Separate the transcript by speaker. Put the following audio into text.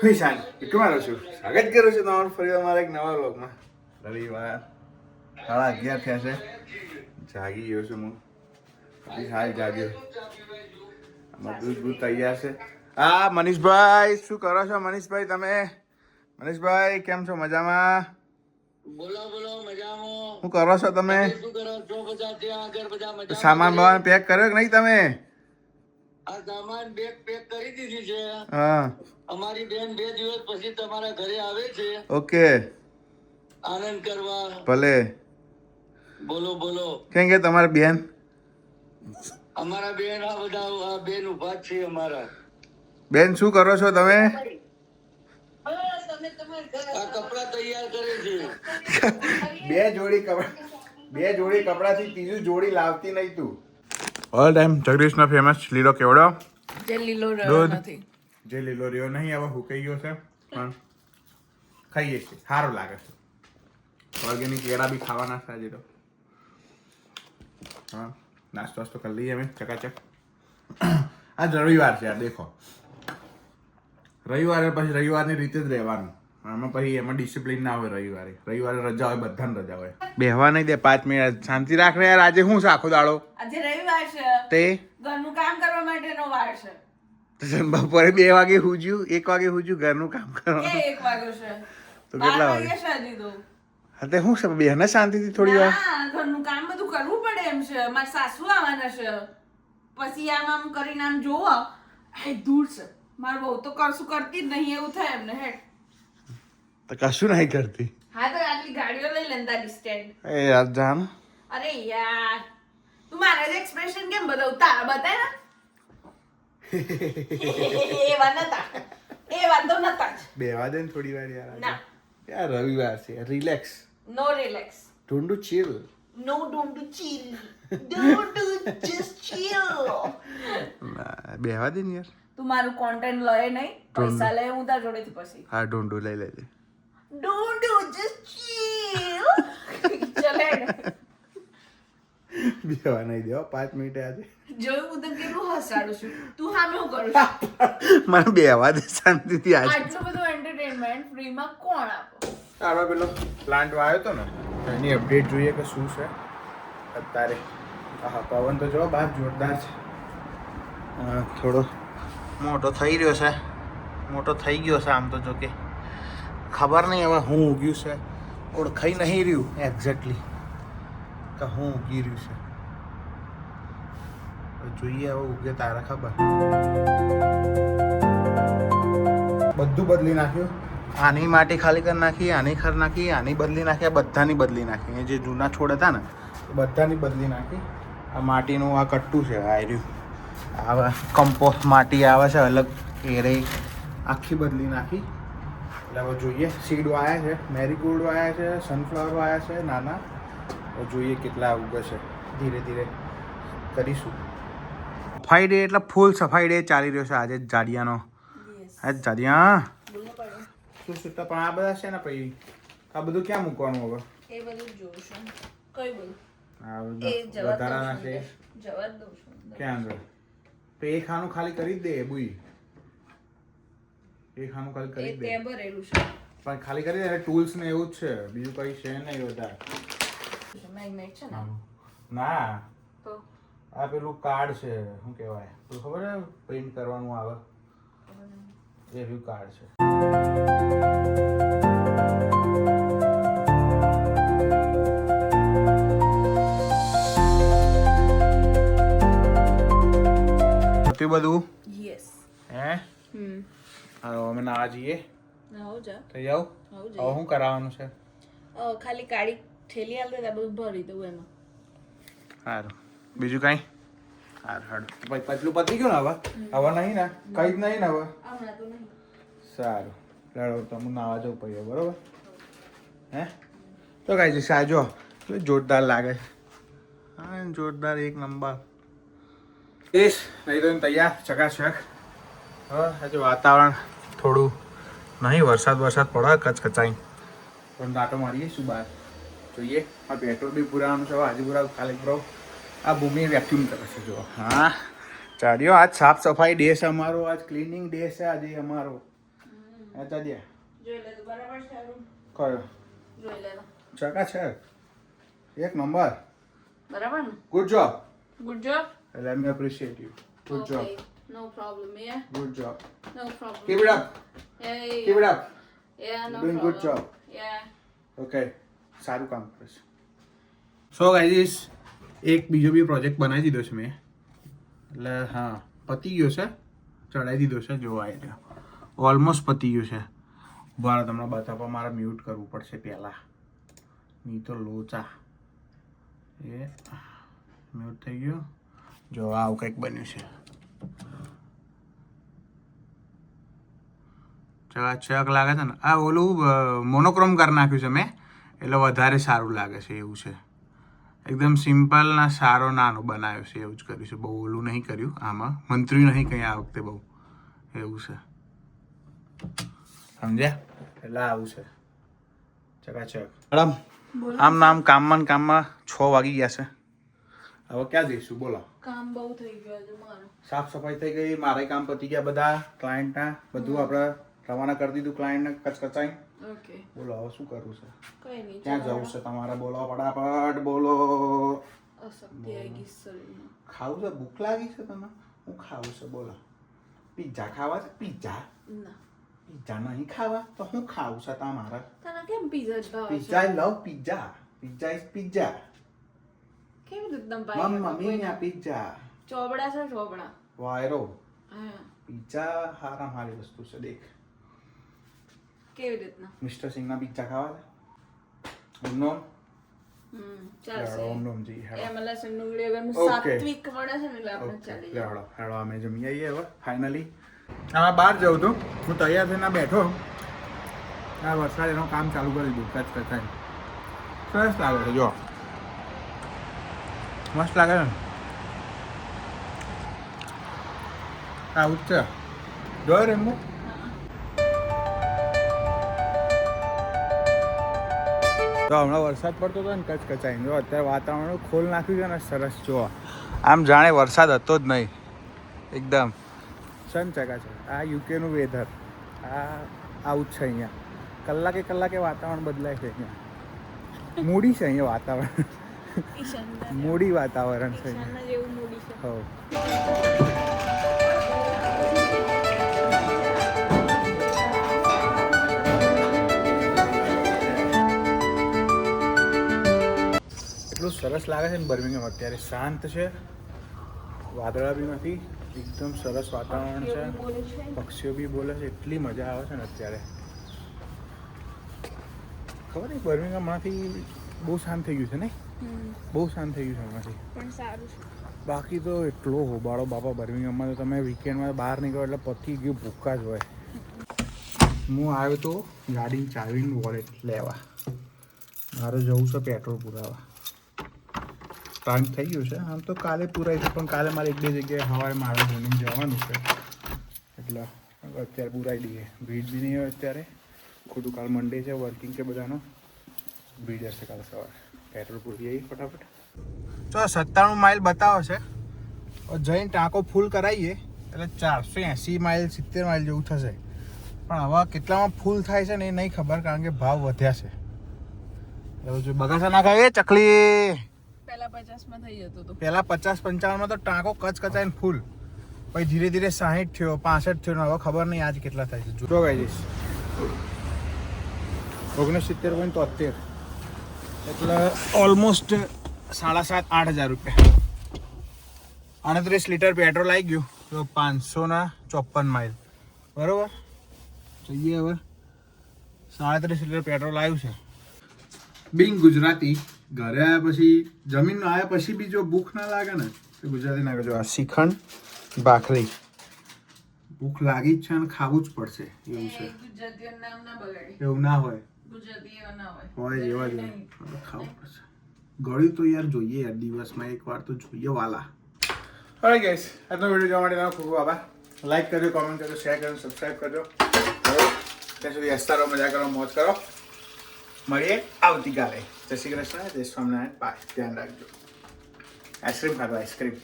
Speaker 1: હું શાન કમારો છું સ્વાગત કરું છું તમારું ફરી અમારા એક નવા વ્લોગમાં. રવિવાર 11:30 થયા છે. જાગી ગયો છું હું. હાલ જાગ્યો. અમારું દૂધ તૈયાર છે. હા મનીષભાઈ, શું કરો છો મનીષભાઈ તમે? મનીષભાઈ કેમ છો? મજામાં?
Speaker 2: બોલો બોલો મજામાં.
Speaker 1: શું કરો છો તમે?
Speaker 2: શું કરો છો? બધા
Speaker 1: સામાન બામાન પેક કર્યો કે નહીં તમે?
Speaker 2: આ સામાન બેગ પેક કરી દીધી છે.
Speaker 1: હા.
Speaker 2: અમારી બેન 2 દિવસ પછી તમારા ઘરે આવે છે.
Speaker 1: ઓકે.
Speaker 2: આનંદ કરવા.
Speaker 1: ભલે.
Speaker 2: બોલો બોલો.
Speaker 1: કેમ કે તમારી બેન?
Speaker 2: અમારા બેન આ બધા આ બેન ઉભા છે અમારા.
Speaker 1: બેન શું કરો છો તમે?
Speaker 2: આ કપડા તૈયાર કરે છે.
Speaker 1: બે જોડી કપડાથી ત્રીજું જોડી લાવતી નહીં તું. ઓલ ટાઈમ જગદીશનો ફેમસ લીલો કેવડો.
Speaker 3: જે લીલો રહ્યો નથી.
Speaker 1: જે લીલો રહ્યો નહીં, હવે હુકાઈ ગયો છે પણ ખાઈએ છીએ, સારું લાગે છે. ઓર્ગેનિક કેળા બી ખાવાના છે આજે તો. હા, નાસ્તો વાસ્તો કરી લઈએ અમે ચકાચક. આજ રવિવાર છે યાર, દેખો રવિવારે પછી રવિવારની રીતે જ રહેવાનું. આમાં પછી એમાં ડિસિપ્લિન ના હોય. રવિવારે રજા હોય, બધાને રજા હોય. બેહવા નહીં દે 5 મિનિટ, શાંતિ રાખ ને યાર. આજે શું છે આખો દાડો?
Speaker 3: આજે રવિવાર છે,
Speaker 1: તે
Speaker 3: ઘરનું કામ કરવા માટેનો વાર છે.
Speaker 1: બપોરે 2 વાગે હુજ્યું, 1 વાગે હુજ્યું, ઘરનું કામ કરવાનું.
Speaker 3: 1 વાગ્યો છે
Speaker 1: તો કેટલા
Speaker 3: 12
Speaker 1: વાગે?
Speaker 3: વાગે શાદી દો.
Speaker 1: હા તે શું છે બેહને શાંતિથી થોડી વાર.
Speaker 3: ના, ઘરનું કામ બધું કરવું પડે એમ છે. મારા સાસુ આવવાના છે, પછી આમ કરીને આમ જોવો એ દૂર છે. માર બહુ તો કરશું કરતી જ નહીં એવું થાય એમને. હેડ
Speaker 1: તો કશું નહીં કરતી.
Speaker 3: હા તો આટલી ગાડીઓ લઈ લે તારી સ્ટેન્ડ.
Speaker 1: એ યાર જાન.
Speaker 3: અરે યાર તું મારા જ એક્સપ્રેશન કેમ બતાય ને. એવા નતા, એવા તો નતા જ.
Speaker 1: બેહવા દે ને થોડી વાર યાર.
Speaker 3: ના
Speaker 1: યાર રવિવાર છે, રિલેક્સ.
Speaker 3: નો રિલેક્સ,
Speaker 1: ઢૂંઢું chill.
Speaker 3: no don't do chill, don't do just chill.
Speaker 1: બેહવા દે ને યાર.
Speaker 3: તું મારું કોન્ટેન્ટ લે નહીં, પૈસા લે હું તાર જોડેથી પછી.
Speaker 1: હા ઢૂંઢું લઈ લેજે.
Speaker 3: Don't do just chill. ચલે
Speaker 1: બેહવા નહીં દેવા 5 મિનિટે આજે.
Speaker 3: જોયું હું તને કેટલું હસાડું છું, તું સામે હું કરું છું.
Speaker 1: મને બેહવા દે શાંતિથી આજે.
Speaker 3: આટલું બધું એન્ટરટેનમેન્ટ ફ્રીમાં કોણ આપો?
Speaker 1: આમાં પેલો પ્લાન્ટ વાવ્યો હતો ને, એની અપડેટ જોઈએ કે શું છે અત્યારે. હા પવન તો જો બહાર જોરદાર છે. થોડો મોટો થઈ રહ્યો છે, મોટો થઈ ગયો છે આમ તો. જો કે ખબર નહીં હવે હું ઉગ્યું છે, ઓળખાઈ નહીં રહ્યું એક્ઝેક્ટલી કે હું ઉગી રહ્યું છે. જોઈએ હવે ઉગે તારા ખબર. બધું બદલી નાખ્યું. આની માટી ખાલી કરી નાખી, આની ખર નાખી, આની બદલી નાખી, આ બધાની બદલી નાખી. એ જે જૂના છોડ હતા ને એ બધાની બદલી નાખી. આ માટીનું આ કટ્ટું છે, આ રહ્યું. આ કમ્પોસ્ટ માટી આવે છે અલગ, એ રહી આખી બદલી નાખી. એટલે હવે જોઈએ. સીડ વાયા છે, મેરીગોલ્ડ વાયા છે, સનફ્લાવર વાયા છે નાના. હવે જોઈએ કેટલા ઉગે છે. ધીરે ધીરે કરીશું. સફાઈ ડે એટલે ફૂલ સફાઈ ડે ચાલી રહ્યો છે આજે જાડિયાનો. આજ જાડિયા શું શું પણ આ બધા છે ને પછી આ બધું ક્યાં મૂકવાનું હવે?
Speaker 3: એ બધું જોશું. કઈ બધું?
Speaker 1: આ બધા વધારાના છે.
Speaker 3: જવા દઉં છું.
Speaker 1: ક્યાં આગળ? તો એ ખાનું ખાલી કરી જ દે બુઈ. એ ખાનું ખાલી કરી જ દે.
Speaker 3: તે ભરેલું છે
Speaker 1: પણ ખાલી કરી દે. ટૂલ્સ ને એવું જ છે, બીજું કઈ છે નહીં વધારે.
Speaker 3: મેગ્નેટ છે ને?
Speaker 1: ના
Speaker 3: તો
Speaker 1: આ પેલું કાર્ડ છે, શું કહેવાય પેલું ખબર છે પ્રિન્ટ કરવાનું આવે એ રહ્યું કાર્ડ છે. બધું
Speaker 3: યસ.
Speaker 1: હે હા અમે નાવા જઈએ.
Speaker 3: આવો જા.
Speaker 1: થઈ જાવ. હવે શું કરાવવાનું છે?
Speaker 3: ખાલી કાળી થેલી આલ દે, બધું ભરી દઉં એમાં.
Speaker 1: સારું. બીજું કઈ? સારું સારું. પતલું પતી ગયું ને હવે? હવે નહીં ને? કઈ જ નહીં ને હવે?
Speaker 3: હમણાં તો નહીં.
Speaker 1: સારું ચાલો તમે નાવા જવું પડે બરોબર. હે તો કઈ જશે આ જો જોરદાર લાગે. હા જોરદાર એક નંબર. નહીં તો તૈયાર ચકાચક. હા આજે વાતાવરણ થોડું નહીં, વરસાદ પડે કચકચાઈ. પણ દાંટો મારીએ શું બહાર જોઈએ. આ પેટ્રોલ બી પુરાવાનું છે, આજે પુરાવું કાલે પુરાવું. આ ભૂમિ વેક્યુમ કરે છે જો. હા ચાલ્યો આજ સાફ સફાઈ ડે છે અમારો, આજ ક્લિનિંગ ડે છે આજે અમારો. આ દે
Speaker 3: જોઈ લે તો બરાબર છે આનું.
Speaker 1: કયો
Speaker 3: જોઈ લે તો.
Speaker 1: ચકા છે એક નંબર
Speaker 3: બરાબર ને?
Speaker 1: Good job
Speaker 3: good job.
Speaker 1: Let me appreciate you good job
Speaker 3: no problem. Yeah
Speaker 1: good job
Speaker 3: no problem.
Speaker 1: keep it up keep it up
Speaker 3: yeah no
Speaker 1: doing good job
Speaker 3: yeah
Speaker 1: okay સારું કામ કરે છે so guys એક બીજો બી project બનાવી દીધો છે મેં એટલે હા પતી ગયો છે ચડાવી દીધો છે જો આવી રહ્યો ઓલમોસ્ટ પતી ગયું છે બહાર તમને બતાવવા મારે મ્યુટ કરવું પડશે પહેલાં નહીં તો લોચા એ મ્યુટ થઈ ગયું જો આવું કંઈક બન્યું છે ચકાચક લાગે છે ને આ ઓલું મોનોક્રોમ કરી નાખ્યું છે મેં એટલે વધારે સારું લાગે છે એવું છે એકદમ સિમ્પલ ના સારો નાનો બનાવ્યો છે એવું જ કર્યું છે બહુ ઓલું નહીં કર્યું આમાં મંત્રી નહીં કંઈ આ વખતે બહુ એવું છે સમજ્યા એટલે આવું છે ચકાચક મેડમ આમ નામ કામમાં ને કામમાં 6 વાગી ગયા છે હવે ક્યાં જઈશું બોલો
Speaker 3: કામ બહુ થઈ ગયું છે મારું.
Speaker 1: સાફ સફાઈ થઈ ગઈ મારે કામ પતી ગયા બધા ક્લાયન્ટના બધું આપણે રવાના કરી દીધું ક્લાયન્ટને કચકચાઈ
Speaker 3: ઓકે.
Speaker 1: બોલો હવે શું કરવું છે
Speaker 3: કઈ નહીં.
Speaker 1: ક્યાં જવું છે તમારે બોલો ફટાફટ બોલો
Speaker 3: અશક્તિ આવી ગઈ શરીરમાં.
Speaker 1: ખાવું છે ભૂખ લાગી છે તમે હું ખાવું છે બોલો પિઝા ખાવા છે પિઝા
Speaker 3: ના.
Speaker 1: પિઝા નહીં ખાવા તો હું ખાવું છે તમારે
Speaker 3: તને કેમ પીઝા જ ભાવે છે?
Speaker 1: Pizza I love pizza pizza is pizza
Speaker 3: કેવી રીતના ભાઈ?
Speaker 1: મમ્મી યા પિઝા
Speaker 3: ચોબડા છે ચોબડા.
Speaker 1: વાયરો
Speaker 3: હા.
Speaker 1: પિઝા હારા મારી વસ્તુ છે દેખ
Speaker 3: કેવી રીતના?
Speaker 1: મિસ્ટર સિંગના પિઝા ખાવા છે ઓમનોમ
Speaker 3: ચાલશે.
Speaker 1: ઓમનોમ જી હેડો
Speaker 3: MLS નું વિડિયો ગેમ
Speaker 1: Okay.
Speaker 3: સાત્વિક મળે છે ને એટલે આપણે ચાલી જાય.
Speaker 1: હેડો હેડો અમે જમી આવીએ હવે ફાઇનલી આ બહાર જવું હતું હું તૈયાર થઈને બેઠો આ વરસાદ એનું કામ ચાલુ કરી દીધું કચ કચાઈ સરસ લાગે છે જો મસ્ત લાગે છે ને આવું જ છે જોયો રેમ્બો તો હમણાં વરસાદ પડતો હતો ને કચ કચાઈ જો અત્યારે વાતાવરણ ખોલ નાખ્યું છે ને સરસ જો આમ જાણે વરસાદ હતો જ નહીં એકદમ સનચકા છે આ યુકેનું વેધર આ આવું જ છે અહીંયા કલાકે વાતાવરણ બદલાય છે અહીંયા મૂડી છે અહીંયા વાતાવરણ મૂડી વાતાવરણ છે
Speaker 3: ઈશાનના જેવું મૂડી છે.
Speaker 1: હો એટલું સરસ લાગે છે ને બર્મિંગહામ અત્યારે શાંત છે વાદળા બી નથી એકદમ સરસ વાતાવરણ છે
Speaker 3: બોલે છે.
Speaker 1: પક્ષીઓ બી બોલે છે એટલી મજા આવે છે ને અત્યારે ખબર નહીં બર્મિંગહામમાંથી બહુ શાંત થઈ ગયું છે ને બહુ શાંત થઈ ગયું છે હમણાંથી
Speaker 3: પણ સારું છે.
Speaker 1: બાકી તો એટલો હોબાળો બાપા બર્મિંગહામમાં તો તમે વીકેન્ડમાં બહાર નીકળો એટલે પતી ગયું ભૂક્કા જ હોય હું આવ્યો તો ગાડીની ચાવીનું વોલેટ લેવા મારે જવું છે પેટ્રોલ પુરાવા ટાઈમ થઈ ગયું છે આમ તો કાલે પુરાય છે પણ કાલે મારે 1-2 જગ્યાએ સવારે મારે જમીન જવાનું છે એટલે અત્યારે પુરાઈ દઈએ ભીડ બી નહીં હોય અત્યારે ખોટું કાલ મંડે છે વર્કિંગ છે બધાનો ભીડ હશે કાલે સવારે પેટ્રોલ પૂરી આવી ફટાફટ તો 97 માઇલ બતાવો છે જઈને ટાંકો ફૂલ કરાવીએ એટલે 480 માઇલ 70 માઇલ જેવું થશે પણ હવે કેટલામાં ફૂલ થાય છે ને એ નહીં ખબર કારણ કે ભાવ વધ્યા છે એવું જો બગાસા ના ખાય ચકલી
Speaker 3: પહેલા 50 માં થઈ જતું હતું.
Speaker 1: પહેલા 50-55 માં તો ટાંકો કચ કચાઈને ફૂલ પછી ધીરે ધીરે 60 થયો 65 થયો ને હવે ખબર નહીં આજ કેટલા થાય છે જો ગાઈસ 69.73 એટલે ઓલમોસ્ટ 7,500-8,000 રૂપિયા 38 લીટર પેટ્રોલ આવી ગયું તો 554 માઇલ બરોબર જઈએ હવે 37 લીટર પેટ્રોલ આવ્યું છે બિંગ ગુજરાતી ઘરે આવ્યા પછી જમીન આવ્યા પછી બી જો ભૂખ ના લાગે ને તો ગુજરાતી ના જો આ શ્રીખંડ ભાખરી ભૂખ લાગી જ છે અને ખાવું જ પડશે એવું છે
Speaker 3: ગુજરાતીઓનું નામ ના બગાડી.
Speaker 1: એવું ના હોય
Speaker 3: ગુજરાતીઓ ના હોય.
Speaker 1: હોય એવા જ હોય હવે ખાવું પડશે ગળ્યું તો યાર જોઈએ યાર દિવસમાં એકવાર તો જોઈએ વાલા હવે ગાઈસ આજનો વિડીયો જોવા માટે તમારો ખૂબ ખૂબ આભાર લાઈક કરજો કોમેન્ટ કરજો શેર કરજો સબસ્ક્રાઈબ કરજો ત્યાં સુધી હસતા રહો મજા કરો મોજ કરો મળીએ આવતીકાલે જય શ્રી કૃષ્ણ જય સ્વામિનારાયણ બાય ધ્યાન રાખજો આઈસ્ક્રીમ ખાધો આઈસ્ક્રીમ